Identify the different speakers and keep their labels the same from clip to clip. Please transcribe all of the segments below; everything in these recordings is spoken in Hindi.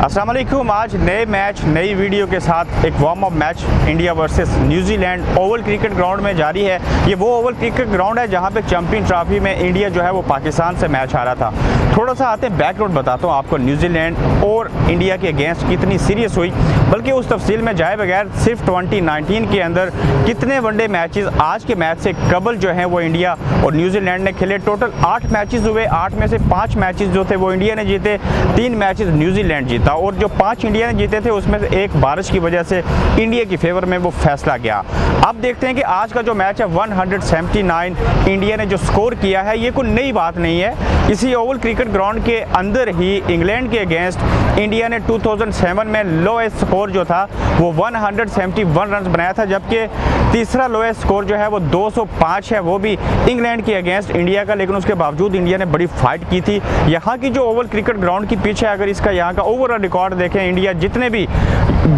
Speaker 1: अस्सलाम वालेकुम। आज नए मैच नई वीडियो के साथ एक warm up match India versus New Zealand Oval cricket ground में जारी है। ये वो ओवल क्रिकेट ग्राउंड है जहां पे चैंपियन ट्रॉफी में इंडिया जो है वो पाकिस्तान से मैच हारा था। थोड़ा सा आते हैं बैकग्राउंड बताता हूँ आपको, न्यूजीलैंड और इंडिया के अगेंस्ट कितनी सीरियस हुई, बल्कि उस तफसील में जाए बगैर सिर्फ 2019 के अंदर कितने वनडे मैचेस आज के मैच से कबल जो है वो इंडिया और न्यूजीलैंड ने खेले। टोटल 8 मैचेस हुए, 8 में से 5 मैचेस जो थे वो इंडिया ने जीते, 3 मैचेस न्यूजीलैंड जीता और जो 5 इंडिया ने जीते थे उसमें से एक बारिश की वजह से इंडिया की फेवर में वो फैसला गया। अब देखते हैं कि आज का जो मैच है 179 इंडिया ने जो स्कोर किया है, ये कोई नई बात नहीं है। इसी ओवल क्रिकेट ग्राउंड के अंदर ही इंग्लैंड के अगेंस्ट इंडिया ने 2007 में लोएस्ट स्कोर जो था वो 171 रन बनाया था, जबकि तीसरा लोएस्ट स्कोर जो है वो 205 है, वो भी इंग्लैंड के अगेंस्ट इंडिया का। लेकिन उसके बावजूद इंडिया ने बड़ी फाइट की थी। यहाँ की जो ओवल क्रिकेट ग्राउंड की पिच है, अगर इसका यहाँ का ओवरऑल रिकॉर्ड देखें, इंडिया जितने भी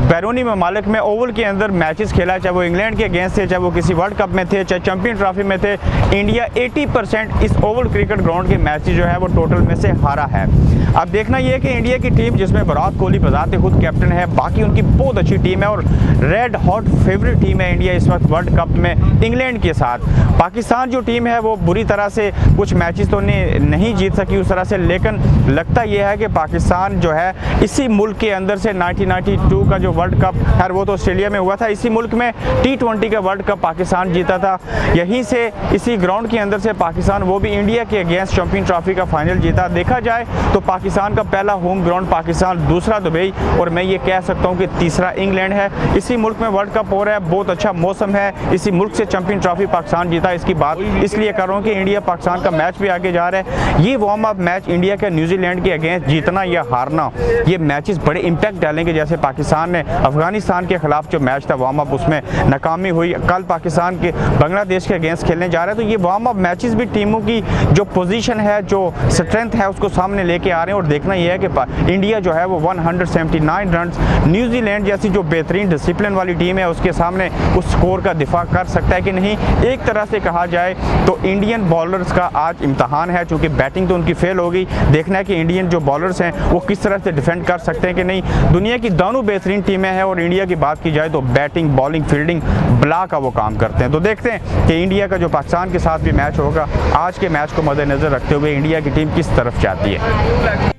Speaker 1: बैरूनी ममालिक में ओवल के अंदर मैचेस खेला, चाहे वो इंग्लैंड के अगेंस्ट थे, चाहे वो किसी वर्ल्ड कप में थे, चाहे चैंपियन ट्रॉफी में थे, इंडिया 80% इस ओवल क्रिकेट ग्राउंड के मैचेस जो है वो टोटल में से हारा है। अब देखना यह है कि इंडिया की टीम, जिसमें विराट कोहली बजाते खुद कैप्टन है, बाकी उनकी बहुत अच्छी टीम है और रेड हॉट फेवरेट टीम है इंडिया इस वक्त वर्ल्ड कप में इंग्लैंड के साथ। पाकिस्तान जो टीम है वो बुरी तरह से कुछ मैचेस तो नहीं जीत सकी उस तरह से, लेकिन लगता यह है कि पाकिस्तान जो है इसी मुल्क के अंदर से 1992 का जो वर्ल्ड कप है वो तो ऑस्ट्रेलिया में हुआ था, इसी मुल्क में T20 का वर्ल्ड कप पाकिस्तान जीता था। यहीं से इसी ग्राउंड के अंदर से पाकिस्तान वो भी इंडिया के अगेंस्ट चैंपियन ट्रॉफी का फाइनल जीता। देखा जाए तो पाकिस्तान का पहला होम ग्राउंड पाकिस्तान, दूसरा दुबई और मैं ये कह सकता हूँ कि तीसरा इंग्लैंड है। इसी मुल्क में वर्ल्ड कप हो रहा है, बहुत अच्छा मौसम है, इसी मुल्क से चैंपियन ट्रॉफी पाकिस्तान जीता। इसकी बात इसलिए कर रहा हूँ कि इंडिया पाकिस्तान का मैच भी आगे जा रहा है। ये वार्म अप मैच इंडिया के न्यूजीलैंड के अगेंस्ट जीतना या हारना, ये मैचेस बड़े इंपैक्ट डालेंगे। जैसे पाकिस्तान ने अफगानिस्तान के खिलाफ जो मैच था वार्म अप, उसमें नाकामी हुई, कल पाकिस्तान के बांग्लादेश के अगेंस्ट खेलने जा रहा है। तो ये वार्म अप मैचेस भी टीमों की जो पोजीशन है, जो स्ट्रेंथ है, उसको सामने लेके आ रहे हैं। और देखना यह है कि इंडिया जो है वो 179 रन न्यूजीलैंड जैसी जो बेहतरीन डिसिप्लिन वाली टीम है उसके सामने उस स्कोर का दिफा कर सकता है कि नहीं। एक तरह से कहा जाए तो इंडियन बॉलर्स का आज इम्तहान है, चूँकि बैटिंग तो उनकी फेल हो गई। देखना है कि इंडियन जो बॉलर्स हैं वो किस तरह से डिफेंड कर सकते हैं कि नहीं। दुनिया की दोनों बेहतरीन टीमें हैं और इंडिया की बात की जाए तो बैटिंग, बॉलिंग, फील्डिंग बला का वो काम करते हैं। तो देखते हैं कि इंडिया का जो पाकिस्तान के साथ भी मैच होगा, आज के मैच को मद्देनजर रखते हुए इंडिया की टीम किस तरफ जाती है।